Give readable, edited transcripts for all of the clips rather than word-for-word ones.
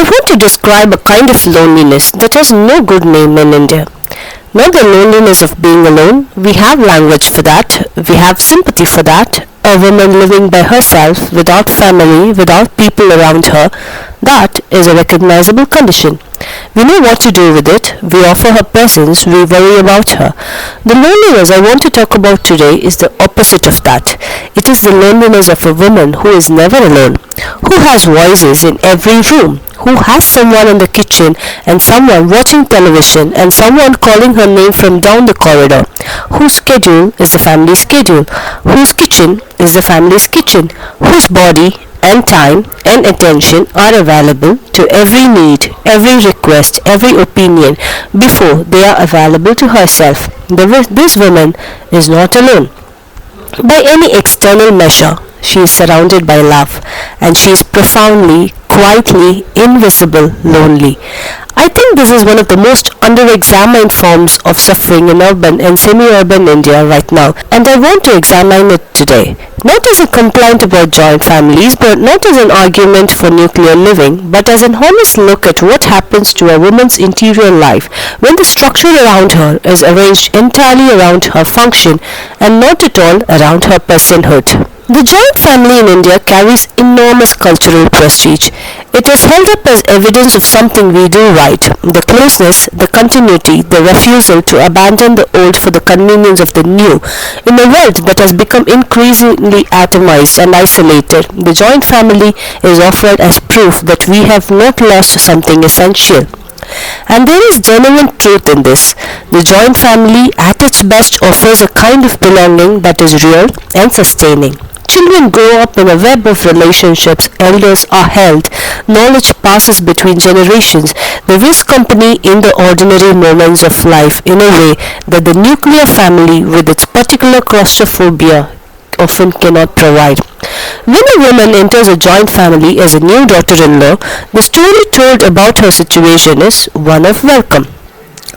want to describe a kind of loneliness that has no good name in India. Not the loneliness of being alone. We have language for that. We have sympathy for that. A woman living by herself, without family, without people around her, that is a recognizable condition. We know what to do with it. We offer her presence. We worry about her. The loneliness I want to talk about today is the opposite of that. It is the loneliness of a woman who is never alone, who has voices in every room, who has someone in the kitchen and someone watching television and someone calling her name from down the corridor, whose schedule is the family's schedule, whose kitchen is the family's kitchen, whose body and time and attention are available to every need, every request, every opinion before they are available to herself. This woman is not alone. By any external measure, she is surrounded by love, and she is profoundly, quietly, invisible, lonely. I think this is one of the most under-examined forms of suffering in urban and semi-urban India right now, and I want to examine it today. Not as a complaint about joint families, but not as an argument for nuclear living, but as an honest look at what happens to a woman's interior life when the structure around her is arranged entirely around her function and not at all around her personhood. The joint family in India carries enormous cultural prestige. It is held up as evidence of something we do right, the closeness, the continuity, the refusal to abandon the old for the convenience of the new. In a world that has become increasingly atomized and isolated, the joint family is offered as proof that we have not lost something essential. And there is genuine truth in this. The joint family at its best offers a kind of belonging that is real and sustaining. Children grow up in a web of relationships, elders are held, knowledge passes between generations, there is company in the ordinary moments of life in a way that the nuclear family with its particular claustrophobia often cannot provide. When a woman enters a joint family as a new daughter-in-law, the story told about her situation is one of welcome,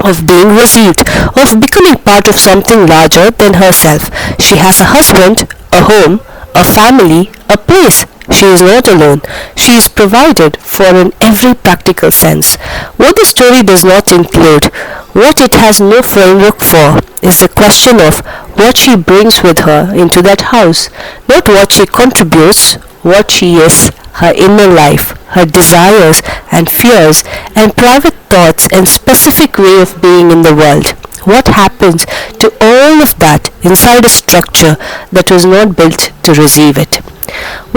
of being received, of becoming part of something larger than herself. She has a husband, a home, a family, a place. She is not alone. She is provided for in every practical sense. What the story does not include, what it has no framework for, is the question of what she brings with her into that house, not what she contributes, what she is, her inner life, her desires and fears and private thoughts and specific way of being in the world. What happens to all of that inside a structure that was not built to receive it?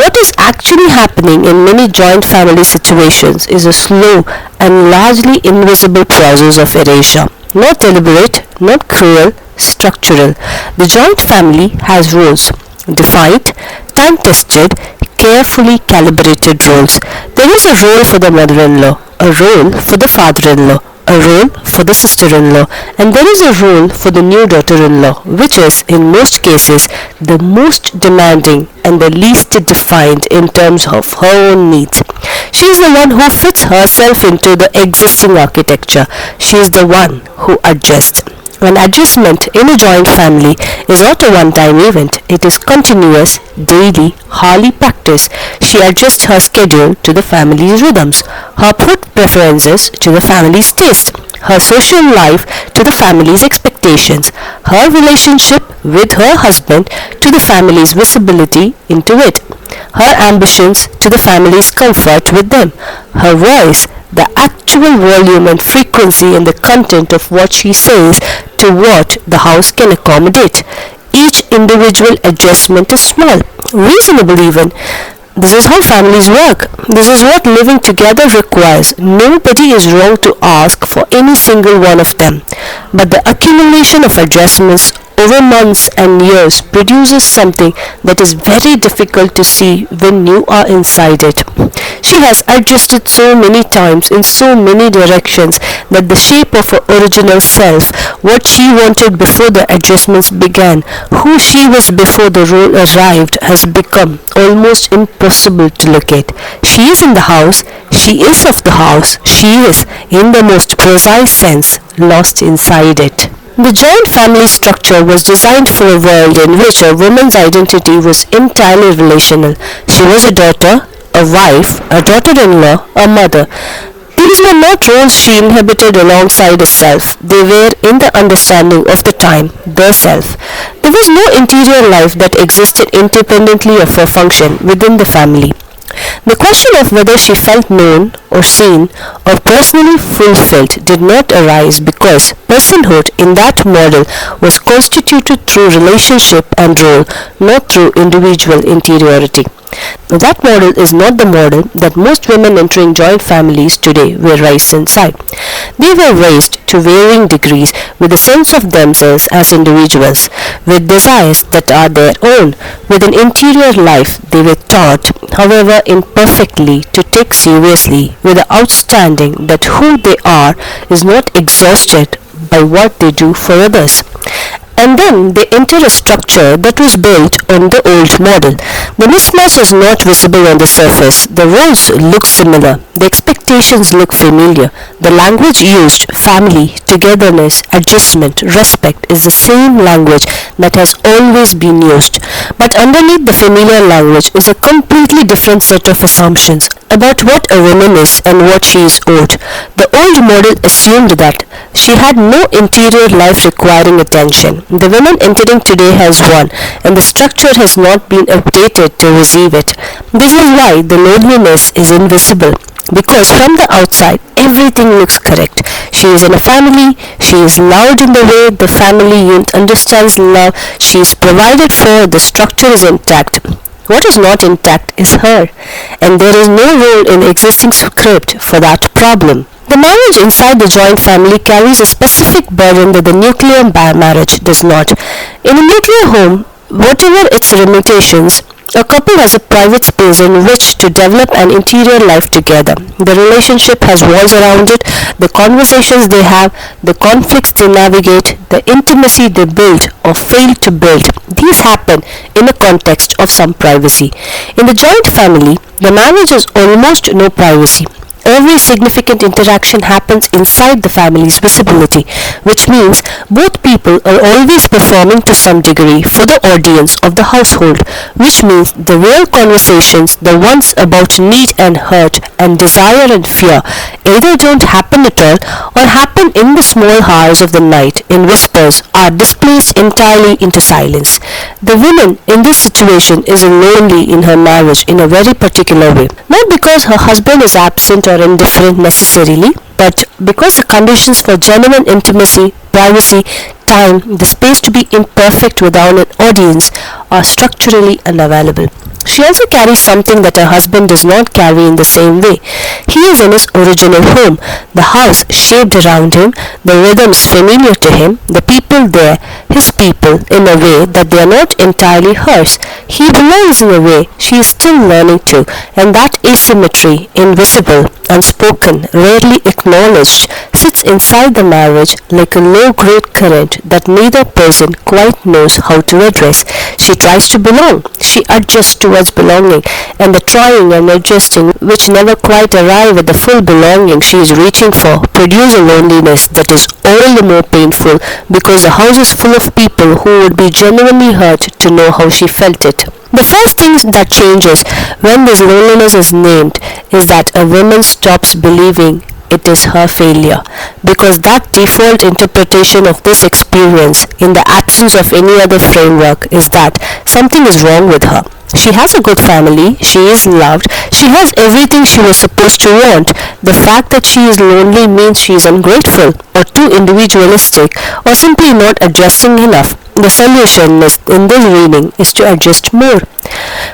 What is actually happening in many joint family situations is a slow and largely invisible process of erasure. Not deliberate, not cruel, structural. The joint family has rules, defined, time-tested, carefully calibrated roles. There is a role for the mother-in-law, a role for the father-in-law, a role for the sister-in-law, and there is a role for the new daughter-in-law, which is, in most cases, the most demanding and the least defined in terms of her own needs. She is the one who fits herself into the existing architecture. She is the one who adjusts. An adjustment in a joint family is not a one-time event. It is continuous, daily, hourly practice. She adjusts her schedule to the family's rhythms, her food preferences to the family's taste, her social life to the family's expectations, her relationship with her husband to the family's visibility into it, her ambitions to the family's comfort with them, her voice, the actual volume and frequency and the content of what she says to what the house can accommodate. Each individual adjustment is small, reasonable even. This is how families work. This is what living together requires. Nobody is wrong to ask for any single one of them. But the accumulation of adjustments over months and years produces something that is very difficult to see when you are inside it. She has adjusted so many times in so many directions that the shape of her original self, what she wanted before the adjustments began, who she was before the role arrived, has become almost impossible to locate. She is in the house, she is of the house, she is, in the most precise sense, lost inside it. The joint family structure was designed for a world in which a woman's identity was entirely relational. She was a daughter, a wife, a daughter-in-law, a mother. These were not roles she inhabited alongside herself. They were in the understanding of the time, the self. There was no interior life that existed independently of her function within the family. The question of whether she felt known or seen or personally fulfilled did not arise because personhood in that model was constituted through relationship and role, not through individual interiority. That model is not the model that most women entering joint families today were raised inside. They were raised to varying degrees with a sense of themselves as individuals, with desires that are their own, with an interior life they were taught, however imperfectly, to take seriously, with the outstanding that who they are is not exhausted by what they do for others. And then they enter a structure that was built on the old model. The mismatch is not visible on the surface. The roles look similar. The expectations look familiar. The language used, family, togetherness, adjustment, respect, is the same language that has always been used. But underneath the familiar language is a completely different set of assumptions about what a woman is and what she is owed. The old model assumed that she had no interior life requiring attention. The woman entering today has one, and the structure has not been updated to receive it. This is why the loneliness is invisible. Because from the outside, everything looks correct. She is in a family, she is loved in the way the family unit understands love, she is provided for, the structure is intact. What is not intact is her, and there is no role in the existing script for that problem. The marriage inside the joint family carries a specific burden that the nuclear marriage does not. In a nuclear home, whatever its limitations, a couple has a private space in which to develop an interior life together. The relationship has walls around it, the conversations they have, the conflicts they navigate, the intimacy they build or fail to build. These happen in a context of some privacy. In the joint family, the marriage has almost no privacy. Every significant interaction happens inside the family's visibility, which means both people are always performing to some degree for the audience of the household, which means the real conversations, the ones about need and hurt and desire and fear, either don't happen at all or happen in the small hours of the night in whispers, are displaced entirely into silence. The woman in this situation is lonely in her marriage in a very particular way, not because her husband is absent or indifferent necessarily, but because the conditions for genuine intimacy, privacy, time, the space to be imperfect without an audience are structurally unavailable. She also carries something that her husband does not carry in the same way. He is in his original home, the house shaped around him, the rhythms familiar to him, the people there, his people, in a way that they are not entirely hers. He belongs in a way she is still learning to, and that asymmetry, invisible, unspoken, rarely acknowledged, sits inside the marriage like a low-grade current that neither person quite knows how to address. She tries to belong. She adjusts towards belonging, and the trying and adjusting, which never quite arrive at the full belonging she is reaching for, produce a loneliness that is all the more painful because the house is full of people who would be genuinely hurt to know how she felt it. The first thing that changes when this loneliness is named is that a woman stops believing it is her failure, because that default interpretation of this experience in the absence of any other framework is that something is wrong with her. She has a good family, she is loved, she has everything she was supposed to want. The fact that she is lonely means she is ungrateful or too individualistic or simply not adjusting enough. The solution in this reading is to adjust more.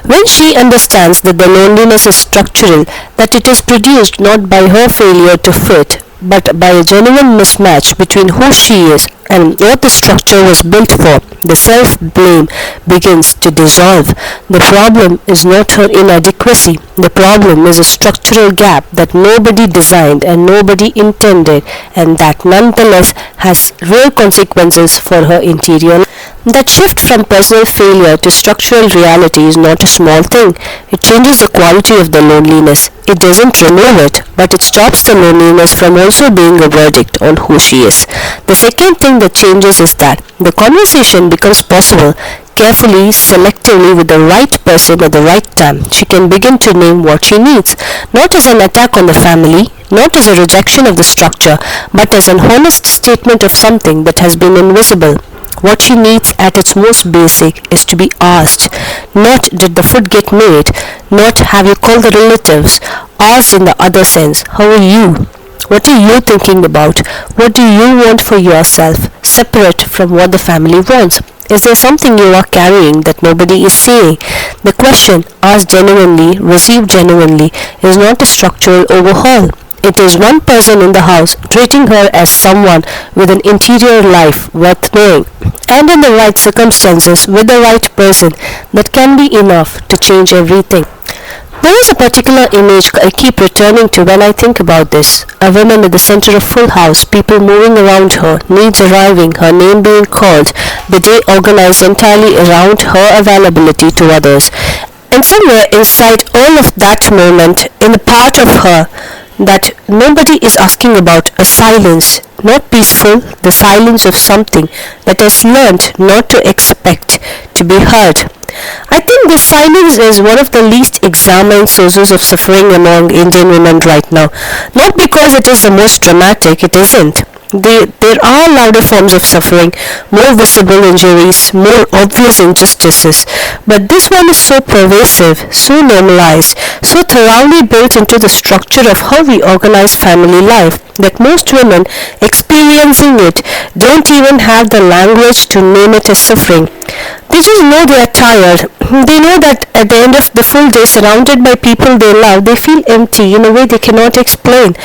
When she understands that the loneliness is structural, that it is produced not by her failure to fit, but by a genuine mismatch between who she is and what the structure was built for, the self-blame begins to dissolve. The problem is not her inadequacy. The problem is a structural gap that nobody designed and nobody intended, and that nonetheless has real consequences for her interior. That shift from personal failure to structural reality is not a small thing. It changes the quality of the loneliness. It doesn't remove it, but it stops the loneliness from also being a verdict on who she is. The second thing that changes is that the conversation becomes possible. carefully, selectively with the right person at the right time, she can begin to name what she needs, not as an attack on the family, not as a rejection of the structure, but as an honest statement of something that has been invisible. What she needs at its most basic is to be asked, not did the food get made, not have you called the relatives, asked in the other sense, how are you? What are you thinking about? What do you want for yourself, separate from what the family wants? Is there something you are carrying that nobody is seeing? The question, asked genuinely, received genuinely, is not a structural overhaul. It is one person in the house treating her as someone with an interior life worth knowing, and in the right circumstances with the right person that can be enough to change everything. There is a particular image I keep returning to when I think about this. A woman at the center of full house, people moving around her, needs arriving, her name being called, the day organized entirely around her availability to others. And somewhere inside all of that moment, in the part of her that nobody is asking about, a silence, not peaceful, the silence of something that has learned not to expect to be heard. I think this silence is one of the least examined sources of suffering among Indian women right now. Not because it is the most dramatic, it isn't. There are louder forms of suffering, more visible injuries, more obvious injustices, but this one is so pervasive, so normalized, so thoroughly built into the structure of how we organize family life that most women experiencing it don't even have the language to name it as suffering. They just know they are tired. They know that at the end of the full day surrounded by people they love, they feel empty in a way they cannot explain.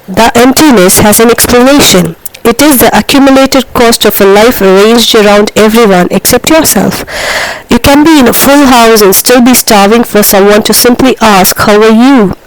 The emptiness has an explanation. It is the accumulated cost of a life arranged around everyone except yourself. You can be in a full house and still be starving for someone to simply ask, how are you?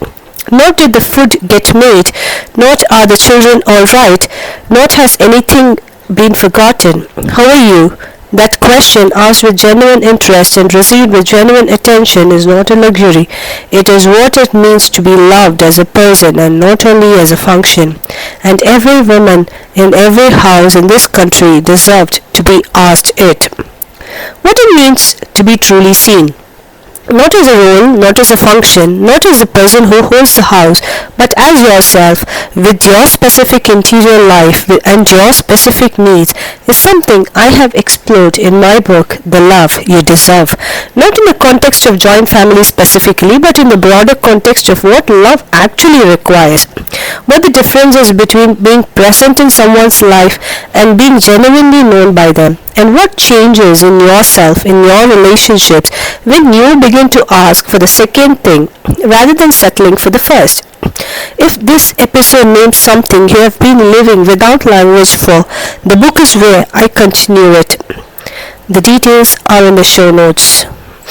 Not did the food get made, not are the children all right, not has anything been forgotten. How are you? That question, asked with genuine interest and received with genuine attention, is not a luxury. It is what it means to be loved as a person and not only as a function. And every woman in every house in this country deserved to be asked it. What it means to be truly seen. Not as a role, not as a function, not as the person who holds the house, but as yourself, with your specific interior life and your specific needs, is something I have explored in my book, The Love You Deserve. Not in the context of joint family specifically, but in the broader context of what love actually requires. What the difference is between being present in someone's life and being genuinely known by them. And what changes in yourself, in your relationships, when you begin to ask for the second thing rather than settling for the first. If this episode names something you have been living without language for, the book is where I continue it. The details are in the show notes.